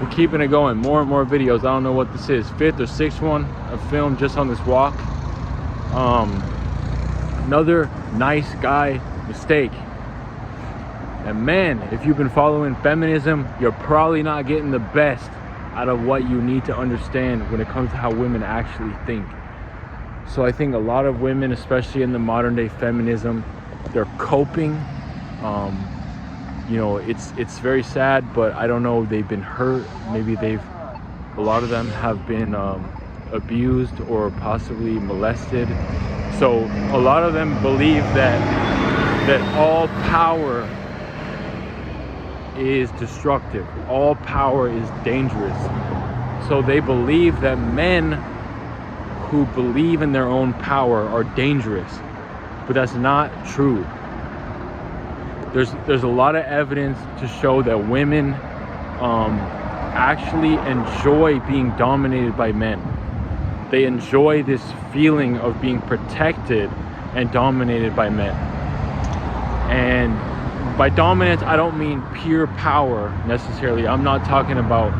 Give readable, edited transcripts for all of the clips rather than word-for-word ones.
we're keeping it going. More and more videos. I don't know what this is, 5th or 6th one I've filmed just on this walk. Another nice guy mistake. And man, if you've been following feminism, you're probably not getting the best out of what you need to understand when it comes to how women actually think. So I think a lot of women, especially in the modern day feminism, they're coping. You know, it's very sad, but I don't know, they've been hurt. Maybe a lot of them have been abused or possibly molested. So a lot of them believe that all power is destructive. All power is dangerous. So they believe that men who believe in their own power are dangerous, but that's not true. There's a lot of evidence to show that women actually enjoy being dominated by men. They enjoy this feeling of being protected and dominated by men. And by dominance, I don't mean pure power necessarily. I'm not talking about,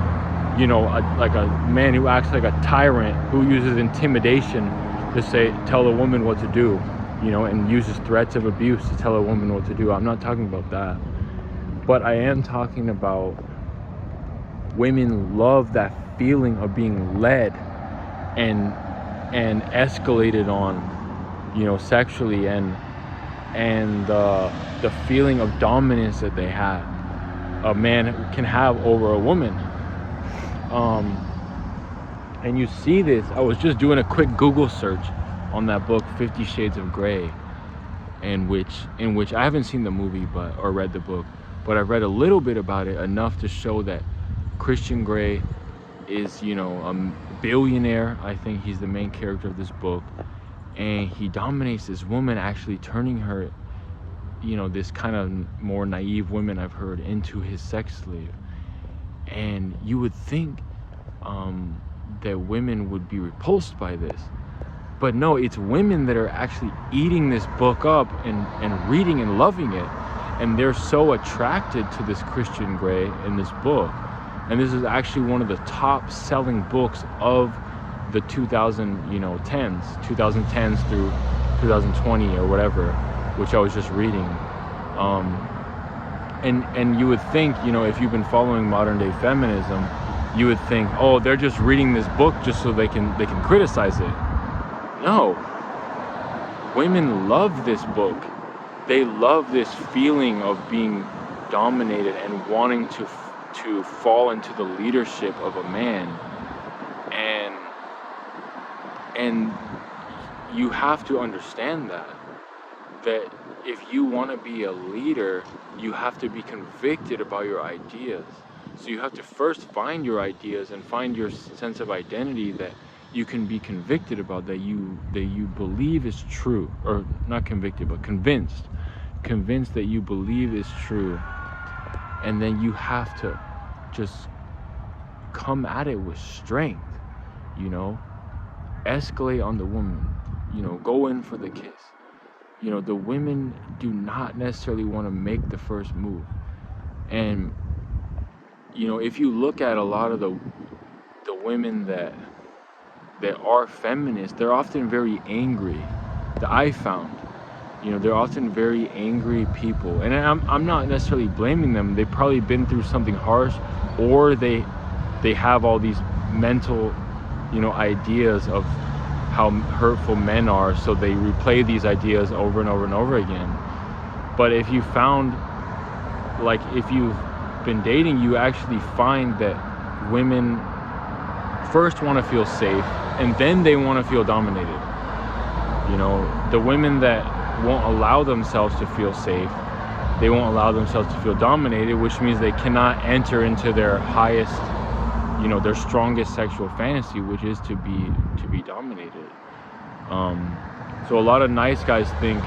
you know, like a man who acts like a tyrant, who uses intimidation to tell a woman what to do, you know, and uses threats of abuse to tell a woman what to do. I'm not talking about that. But I am talking about women love that feeling of being led and escalated on, you know, sexually, and the feeling of dominance that they have, a man can have over a woman. And you see this. I was just doing a quick Google search on that book 50 Shades of Grey, in which I haven't seen the movie or read the book, but I've read a little bit about it, enough to show that Christian Grey is, you know, a billionaire. I think he's the main character of this book, and he dominates this woman, actually turning her, you know, this kind of more naive woman, I've heard, into his sex slave. And you would think that women would be repulsed by this, but no, it's women that are actually eating this book up and reading and loving it, and they're so attracted to this Christian Grey in this book. And this is actually one of the top selling books of the 2010s through 2020 or whatever, which I was just reading. And you would think, you know, if you've been following modern day feminism, you would think, oh, they're just reading this book just so they can criticize it. No, women love this book. They love this feeling of being dominated and wanting to fall into the leadership of a man. And you have to understand that if you want to be a leader, you have to be convicted about your ideas. So you have to first find your ideas and find your sense of identity that you can be convicted about, that you believe is true, or not convicted, but convinced that you believe is true. And then you have to just come at it with strength, you know, escalate on the woman, you know, go in for the kiss. You know, the women do not necessarily want to make the first move. And, you know, if you look at a lot of the women that are feminists, they're often very angry. That I found, you know, they're often very angry people. And I'm not necessarily blaming them. They've probably been through something harsh, or they have all these mental, you know, ideas of how hurtful men are, so they replay these ideas over and over and over again. But if you found, like, if you've been dating, you actually find that women first want to feel safe, and then they want to feel dominated. You know, the women that won't allow themselves to feel safe, they won't allow themselves to feel dominated, which means they cannot enter into their highest, you know, their strongest sexual fantasy, which is to be dominated. So a lot of nice guys think,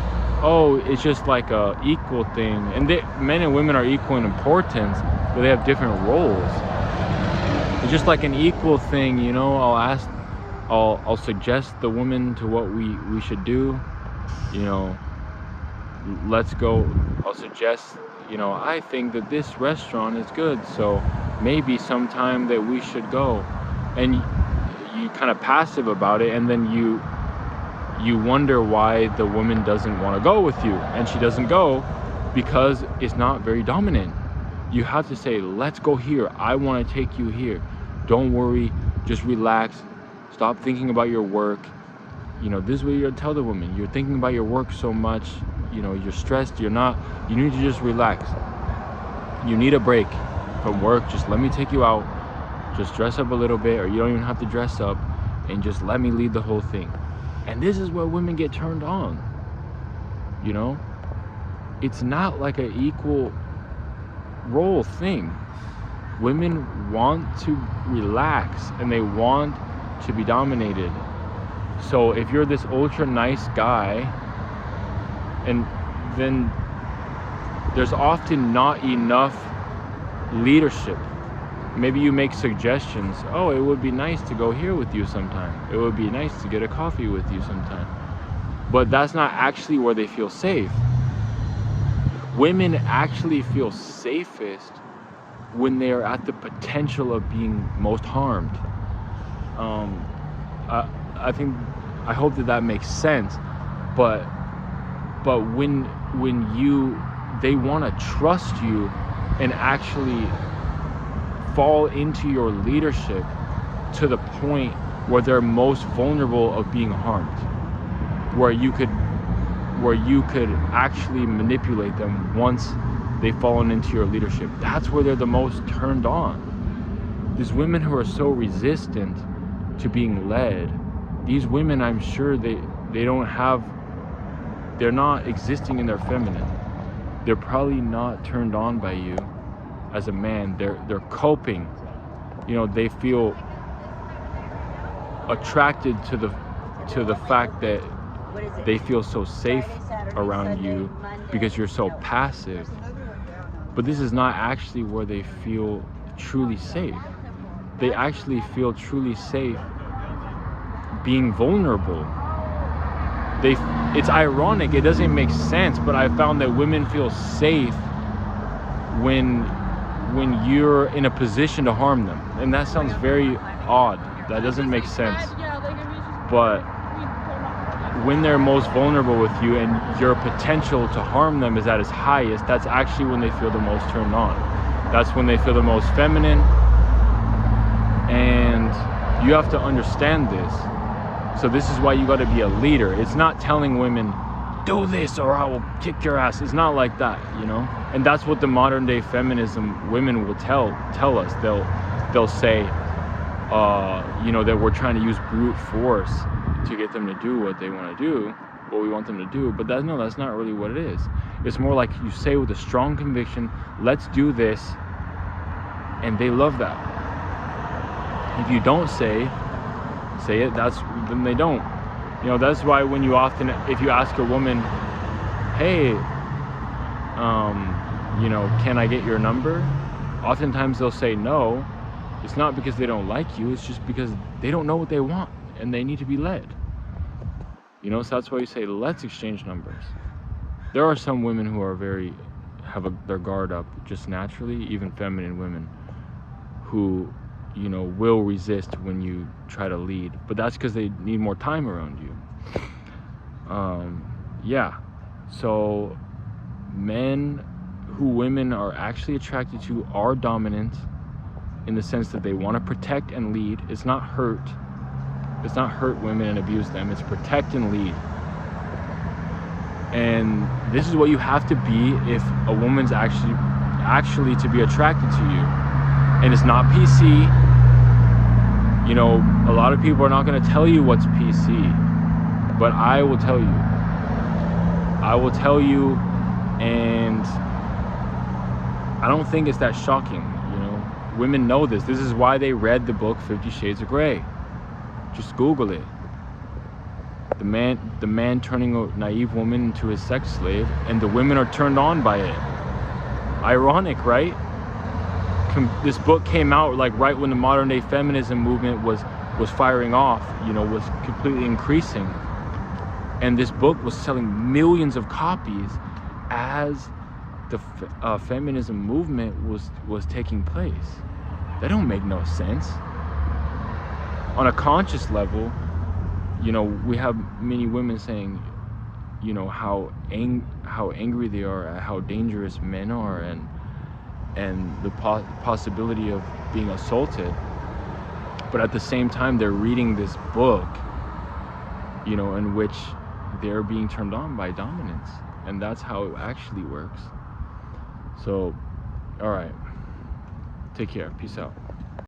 oh, it's just like a equal thing, and men and women are equal in importance, but they have different roles. It's just like an equal thing, you know. I'll suggest the woman to what we should do, you know. Let's go. I'll suggest I think that this restaurant is good, so maybe sometime that we should go. And you kind of passive about it, and then you wonder why the woman doesn't want to go with you, and she doesn't go because it's not very dominant. You have to say, let's go here, I want to take you here, don't worry, just relax, stop thinking about your work. This is what you tell the woman. You're thinking about your work so much, you're stressed, you need to just relax. You need a break from work. Just let me take you out, just dress up a little bit, or you don't even have to dress up, and just let me lead the whole thing. And this is where women get turned on. It's not like an equal role thing. Women want to relax and they want to be dominated. So if you're this ultra nice guy, and then there's often not enough leadership. Maybe you make suggestions. Oh, it would be nice to go here with you sometime. It would be nice to get a coffee with you sometime. But that's not actually where they feel safe. Women actually feel safest when they are at the potential of being most harmed. I hope that makes sense. But when they want to trust you and actually fall into your leadership to the point where they're most vulnerable of being harmed, where you could actually manipulate them once they've fallen into your leadership. That's where they're the most turned on. These women who are so resistant to being led, these women, I'm sure they're not existing in their feminine. They're probably not turned on by you as a man. They're coping. They feel attracted to the fact that they feel so safe around you because you're so passive. But this is not actually where they feel truly safe. They actually feel truly safe being vulnerable. It's ironic, it doesn't make sense, but I found that women feel safe when you're in a position to harm them. And that sounds very odd. That doesn't make sense. But when they're most vulnerable with you and your potential to harm them is at its highest, that's actually when they feel the most turned on. That's when they feel the most feminine. And you have to understand this. So this is why you got to be a leader. It's not telling women, do this or I will kick your ass. It's not like that, And that's what the modern day feminism women will tell us. They'll say, that we're trying to use brute force to get them to do what they want to do, what we want them to do. But that's not really what it is. It's more like you say with a strong conviction, let's do this, and they love that. If you don't say it, then they don't. That's why when if you ask a woman, hey, can I get your number? Oftentimes they'll say no. It's not because they don't like you, it's just because they don't know what they want and they need to be led. So that's why you say, let's exchange numbers. There are some women who are have their guard up just naturally, even feminine women who, will resist when you try to lead, but that's because they need more time around you. So men who women are actually attracted to are dominant in the sense that they want to protect and lead. It's not hurt women and abuse them. It's protect and lead. And this is what you have to be if a woman's actually to be attracted to you. And it's not PC. A lot of people are not going to tell you what's PC, but I will tell you. And I don't think it's that shocking. Women know this. This is why they read the book 50 Shades of Grey. Just Google it. The man turning a naive woman into his sex slave, and the women are turned on by it. Ironic, right? This book came out like right when the modern day feminism movement was firing off, was completely increasing. And this book was selling millions of copies as the feminism movement was taking place. That don't make no sense. On a conscious level, you know, we have many women saying, you know, how angry they are at how dangerous men are, and the possibility of being assaulted. But at the same time, they're reading this book, you know, in which they're being turned on by dominance, and that's how it actually works. So, all right, take care, peace out.